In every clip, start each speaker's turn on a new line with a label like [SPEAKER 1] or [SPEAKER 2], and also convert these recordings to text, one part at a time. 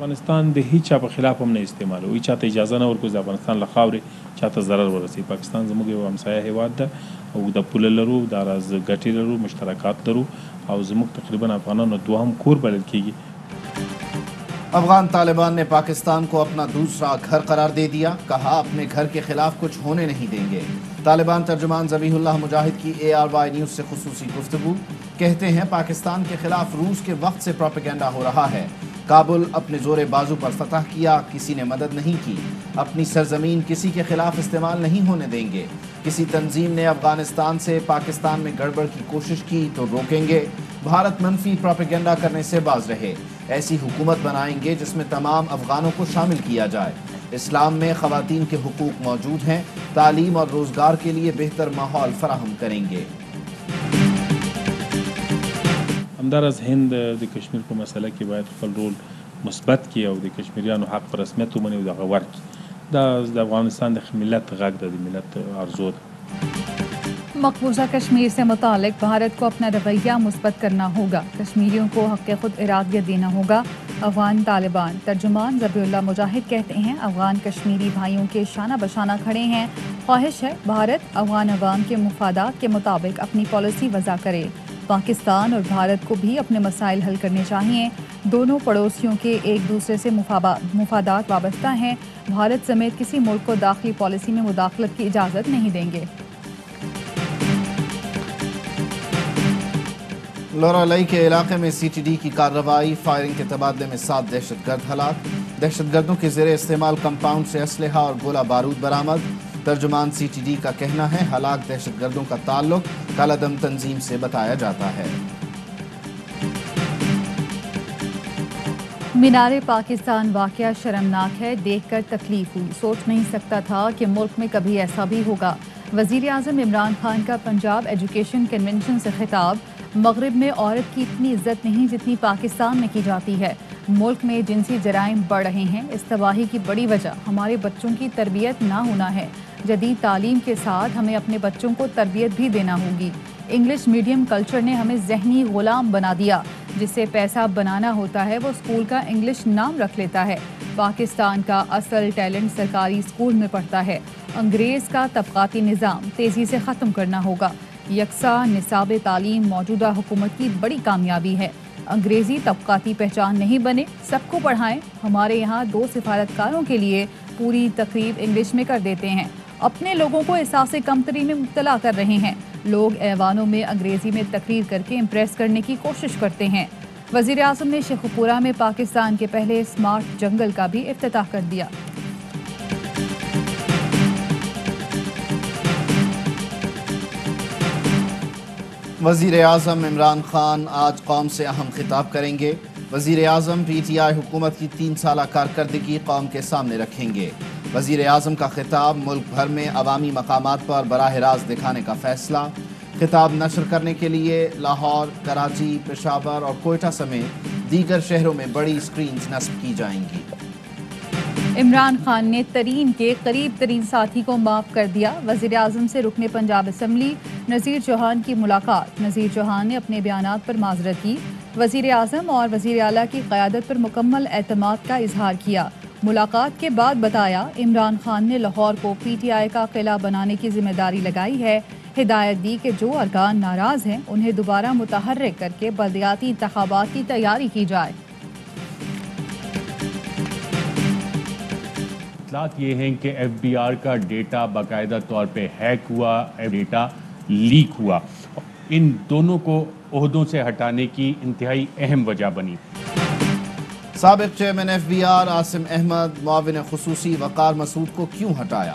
[SPEAKER 1] افغانستان د هیچ چا په خلاف هم نه استعمالوي، هیچ چاته اجازه نه ورکوي د افغانستان له خاورې چاته ضرر ورسوي. پاکستان زموږ یو همسایه هیواد ده او د پوله لرو، د راز ګټې لرو، مشترکات لرو او زموږ تقریبا افغانانو دوهم کور بلل کیږي.
[SPEAKER 2] افغان طالبان نے پاکستان کو اپنا دوسرا گھر قرار دے دیا، کہا اپنے گھر کے خلاف کچھ ہونے نہیں دیں گے. طالبان ترجمان ذبیح اللہ مجاہد کی ARY نیوز سے خصوصی گفتگو. کہتے ہیں پاکستان کے خلاف روس کے وقت سے پروپیگنڈا ہو رہا ہے. کابل اپنے زور بازو پر فتح کیا، کسی نے مدد نہیں کی. اپنی سرزمین کسی کے خلاف استعمال نہیں ہونے دیں گے. کسی تنظیم نے افغانستان سے پاکستان میں گڑبڑ کی کوشش کی تو روکیں گے. بھارت منفی پروپیگنڈا کرنے سے باز رہے. ایسی حکومت بنائیں گے جس میں تمام افغانوں کو شامل کیا جائے. اسلام میں خواتین کے حقوق موجود ہیں. تعلیم اور روزگار کے لیے بہتر ماحول فراہم کریں گے.
[SPEAKER 1] همداراز هند د کشمیر په مسله کې باید خپل رول مثبت کړي او د کشمیریانو حق په رسمیت ومني او دغه ورکړي. دا د افغانستان د ملت غږ ده، د ملت آرزو ده.
[SPEAKER 3] مقبوضہ کشمیر سے متعلق بھارت کو اپنا رویہ مثبت کرنا ہوگا. کشمیریوں کو حق خود ارادیت دینا ہوگا. افغان طالبان ترجمان ذبیح اللہ مجاہد کہتے ہیں، افغان کشمیری بھائیوں کے شانہ بشانہ کھڑے ہیں. خواہش ہے بھارت افغان عوام کے مفادات کے مطابق اپنی پالیسی وضع کرے. پاکستان اور بھارت کو بھی اپنے مسائل حل کرنے چاہیے. دونوں پڑوسیوں کے ایک دوسرے سے مفادات وابستہ ہیں. بھارت سمیت کسی ملک کو داخلی پالیسی میں مداخلت کی اجازت نہیں دیں گے.
[SPEAKER 2] لورا لئی کے علاقے میں CTD کی کارروائی، فائرنگ کے تبادلے میں 7 دہشت گرد ہلاک. دہشت گردوں کے زیر استعمال کمپاؤنڈ سے اسلحہ اور گولہ بارود برآمد. ترجمان CTD کا کہنا ہے ہلاک دہشت گردوں کا تعلق کالعدم تنظیم سے بتایا جاتا ہے.
[SPEAKER 3] مینار پاکستان واقعہ شرمناک ہے، دیکھ کر تکلیف ہوئی. سوچ نہیں سکتا تھا کہ ملک میں کبھی ایسا بھی ہوگا. وزیر-اعظم عمران خان کا پنجاب ایجوکیشن کنونشن سے خطاب. مغرب میں عورت کی اتنی عزت نہیں جتنی پاکستان میں کی جاتی ہے. ملک میں جنسی جرائم بڑھ رہے ہیں. اس تباہی کی بڑی وجہ ہمارے بچوں کی تربیت نہ ہونا ہے. جدید تعلیم کے ساتھ ہمیں اپنے بچوں کو تربیت بھی دینا ہوگی. انگلش میڈیم کلچر نے ہمیں ذہنی غلام بنا دیا. جس سے پیسہ بنانا ہوتا ہے وہ اسکول کا انگلش نام رکھ لیتا ہے. پاکستان کا اصل ٹیلنٹ سرکاری اسکول میں پڑھتا ہے. انگریز کا طبقاتی نظام تیزی سے ختم کرنا ہوگا. یکساں نصاب تعلیم موجودہ حکومت کی بڑی کامیابی ہے. انگریزی طبقاتی پہچان نہیں بنے، سب کو پڑھائیں. ہمارے یہاں 2 سفارتکاروں کے لیے پوری تقریب انگلش میں کر دیتے ہیں. اپنے لوگوں کو احساس کمتری میں مبتلا کر رہے ہیں. لوگ ایوانوں میں انگریزی میں تقریر کر کے امپریس کرنے کی کوشش کرتے ہیں. وزیر-اعظم نے شیخ پورہ میں پاکستان کے پہلے اسمارٹ جنگل کا بھی افتتاح کر دیا.
[SPEAKER 2] وزیر-اعظم عمران خان آج قوم سے اہم خطاب کریں گے. وزیر-اعظم PTI حکومت کی 3 سالہ کارکردگی قوم کے سامنے رکھیں گے. وزیر-اعظم کا خطاب ملک بھر میں عوامی مقامات پر براہ راست دکھانے کا فیصلہ. خطاب نشر کرنے کے لیے لاہور، کراچی، پشاور اور کوئٹہ سمیت دیگر شہروں میں بڑی اسکرینز نصب کی جائیں گی.
[SPEAKER 3] عمران خان نے ترین کے قریب ترین ساتھی کو معاف کر دیا. وزیر-اعظم سے رکن پنجاب اسمبلی نذیر چوہان کی ملاقات. نذیر چوہان نے اپنے بیانات پر معذرت کی. وزیر-اعظم اور وزیر اعلیٰ کی قیادت پر مکمل اعتماد کا اظہار کیا. ملاقات کے بعد بتایا، عمران خان نے لاہور کو PTI کا قلعہ بنانے کی ذمہ داری لگائی ہے. ہدایت دی کہ جو ارکان ناراض ہیں انہیں دوبارہ متحرک کر کے بلدیاتی انتخابات کی تیاری کی جائے.
[SPEAKER 4] اطلاعات یہ ہیں کہ FBR کا ڈیٹا باقاعدہ طور پہ ہیک ہوا، ڈیٹا لیک ہوا. ان دونوں کو عہدوں سے ہٹانے کی انتہائی اہم وجہ بنی.
[SPEAKER 2] سابق چیئرمین FBR عاصم احمد، معاون خصوصی وقار مسعود کو کیوں ہٹایا؟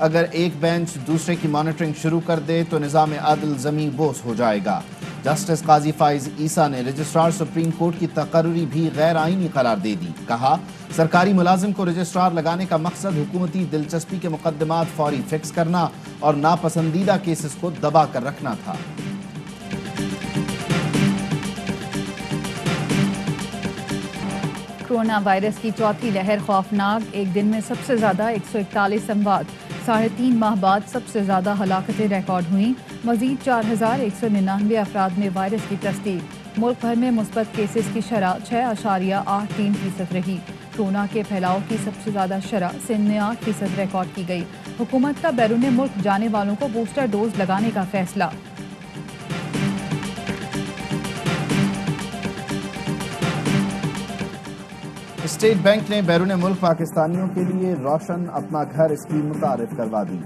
[SPEAKER 2] اگر ایک بینچ دوسرے کی مانیٹرنگ شروع کر دے تو نظام عدل زمین بوس ہو جائے گا۔ جسٹس قاضی فائز عیسیٰ نے رجسٹرار سپریم کورٹ کی تقرری بھی غیر آئینی قرار دے دی۔ کہا سرکاری ملازم کو رجسٹرار لگانے کا مقصد حکومتی دلچسپی کے مقدمات فوری فکس کرنا اور ناپسندیدہ کیسز کو دبا کر رکھنا تھا۔
[SPEAKER 3] کورونا وائرس کی چوتھی لہر خوفناک، ایک دن میں سب سے زیادہ 141 اموات، 3.5 ماہ بعد سب سے زیادہ ہلاکتیں ریکارڈ ہوئیں، مزید 4199 افراد میں وائرس کی تصدیق۔ ملک بھر میں مثبت کیسز کی شرح 6.83% رہی۔ کورونا کے پھیلاؤ کی سب سے زیادہ شرح سندھ میں 8% ریکارڈ کی گئی۔ حکومت کا بیرون ملک جانے والوں کو بوسٹر ڈوز لگانے کا فیصلہ۔
[SPEAKER 2] اسٹیٹ بینک نے بیرون ملک پاکستانیوں کے لیے روشن اپنا گھر اسکیم متعارف کروا دی۔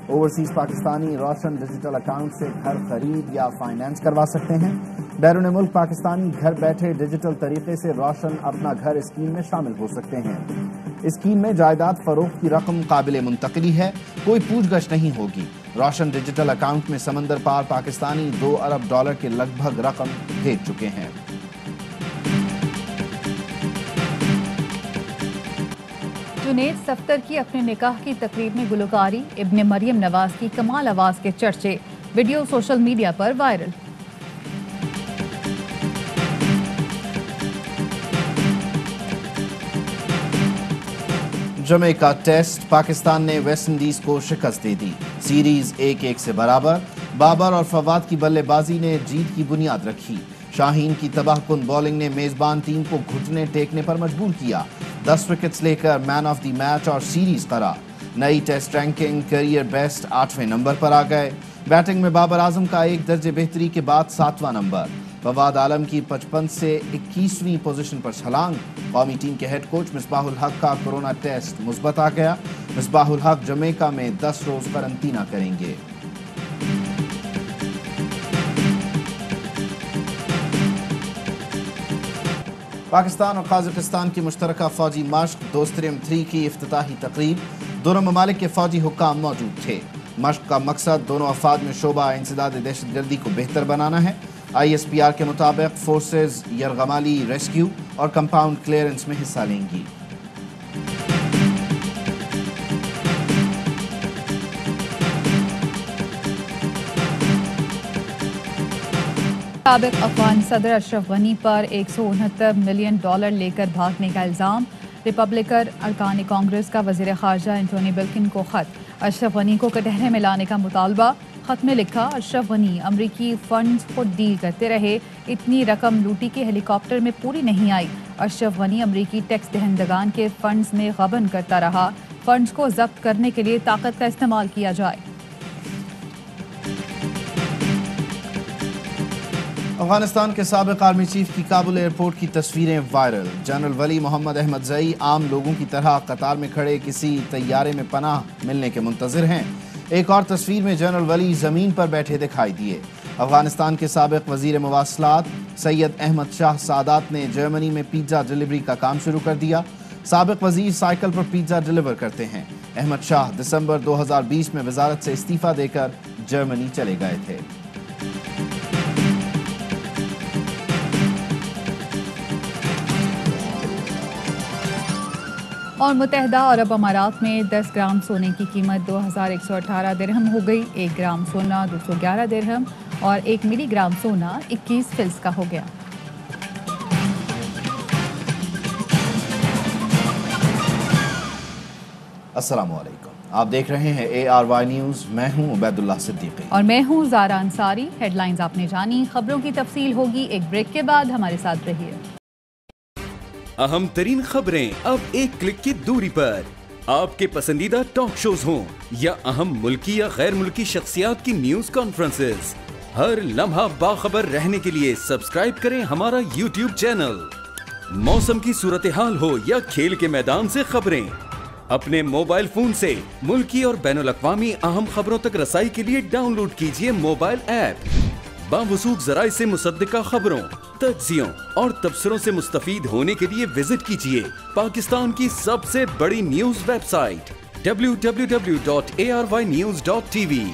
[SPEAKER 2] اوورسیز پاکستانی روشن ڈیجیٹل اکاؤنٹ سے گھر خرید یا فائنانس کروا سکتے ہیں۔ بیرون ملک پاکستانی گھر بیٹھے ڈیجیٹل طریقے سے روشن اپنا گھر اسکیم میں شامل ہو سکتے ہیں۔ اسکیم میں جائیداد فروخت کی رقم قابل منتقلی ہے، کوئی پوچھ گچھ نہیں ہوگی۔ روشن ڈیجیٹل اکاؤنٹ میں سمندر پار پاکستانی $2 ارب کے لگ بھگ رقم بھیج چکے ہیں۔
[SPEAKER 3] جنید صفتر کی اپنے نکاح کی تقریب میں گلوکاری، ابن مریم نواز کی کمال آواز کے چرچے، ویڈیو سوشل میڈیا پر وائرل۔
[SPEAKER 2] جمیکا ٹیسٹ، پاکستان نے ویسٹ انڈیز کو شکست دے دی، سیریز 1-1 سے برابر۔ بابر اور فواد کی بلے بازی نے جیت کی بنیاد رکھی۔ شاہین کی تباہ کن بولنگ نے میزبان ٹیم کو گھٹنے ٹیکنے پر مجبور کیا، 10 وکٹس لے کر مین آف دی میچ اور سیریز قرار۔ نئی ٹیسٹ رینکنگ کیریئر بیسٹ 8ویں نمبر پر آ گئے۔ بیٹنگ میں بابر اعظم کا 1 درجے بہتری کے بعد 7واں نمبر، فواد عالم کی 55 سے 21ویں پوزیشن پر چھلانگ۔ قومی ٹیم کے ہیڈ کوچ مصباح الحق کا کورونا ٹیسٹ مثبت آ گیا۔ مصباح الحق جمیکا میں 10 روز قرنطینہ کریں گے۔ پاکستان اور قازقستان کی مشترکہ فوجی مشق دوستریم 3 کی افتتاحی تقریب، دونوں ممالک کے فوجی حکام موجود تھے۔ مشق کا مقصد دونوں افواج میں شعبہ انسداد دہشت گردی کو بہتر بنانا ہے۔ ISPR کے مطابق فورسز یرغمالی ریسکیو اور کمپاؤنڈ کلیئرنس میں حصہ لیں گی۔
[SPEAKER 3] سابق افغان صدر اشرف غنی پر $169 ملین لے کر بھاگنے کا الزام، ریپبلکن ارکان کانگریس کا وزیر خارجہ اینٹونی بلکن کو خط، اشرف غنی کو کٹہرے میں لانے کا مطالبہ۔ خط میں لکھا، اشرف غنی امریکی فنڈز خود ڈیل کرتے رہے، اتنی رقم لوٹی کے ہیلی کاپٹر میں پوری نہیں آئی۔ اشرف غنی امریکی ٹیکس دہندگان کے فنڈز میں غبن کرتا رہا، فنڈز کو ضبط کرنے کے لیے طاقت کا استعمال کیا جائے۔
[SPEAKER 2] افغانستان کے سابق آرمی چیف کی کابل ایئرپورٹ کی تصویریں وائرل۔ جنرل ولی محمد احمد زئی عام لوگوں کی طرح قطار میں کھڑے کسی طیارے میں پناہ ملنے کے منتظر ہیں۔ ایک اور تصویر میں جنرل ولی زمین پر بیٹھے دکھائی دیے۔ افغانستان کے سابق وزیر مواصلات سید احمد شاہ سعادات نے جرمنی میں پیزا ڈیلیوری کا کام شروع کر دیا۔ سابق وزیر سائیکل پر پیزا ڈیلیور کرتے ہیں۔ احمد شاہ دسمبر 2020 میں وزارت سے استعفیٰ دے کر جرمنی چلے گئے تھے۔
[SPEAKER 3] اور متحدہ عرب امارات میں 10 گرام سونے کی قیمت 2118 درہم ہو گئی، 1 گرام سونا 211 درہم اور 1 ملی گرام سونا 21 فلس کا ہو گیا۔
[SPEAKER 2] السلام علیکم، آپ دیکھ رہے ہیں ARY نیوز، میں ہوں عبید اللہ صدیقی
[SPEAKER 3] اور میں ہوں زارا انصاری۔ ہیڈ لائنز آپ نے جانی، خبروں کی تفصیل ہوگی ایک بریک کے بعد، ہمارے ساتھ رہیے۔
[SPEAKER 5] اہم ترین خبریں اب ایک کلک کی دوری پر، آپ کے پسندیدہ ٹاک شوز ہوں یا اہم ملکی یا غیر ملکی شخصیات کی نیوز کانفرنسز، ہر لمحہ باخبر رہنے کے لیے سبسکرائب کریں ہمارا YouTube چینل۔ موسم کی صورتحال ہو یا کھیل کے میدان سے خبریں، اپنے موبائل فون سے ملکی اور بین الاقوامی اہم خبروں تک رسائی کے لیے ڈاؤن لوڈ کیجیے موبائل ایپ۔ باوثوق ذرائع سے مصدقہ خبروں، تجزیوں اور تبصروں سے مستفید ہونے کے لیے وزٹ کیجیے پاکستان کی سب سے بڑی نیوز ویب سائٹ www.arυnews.tv।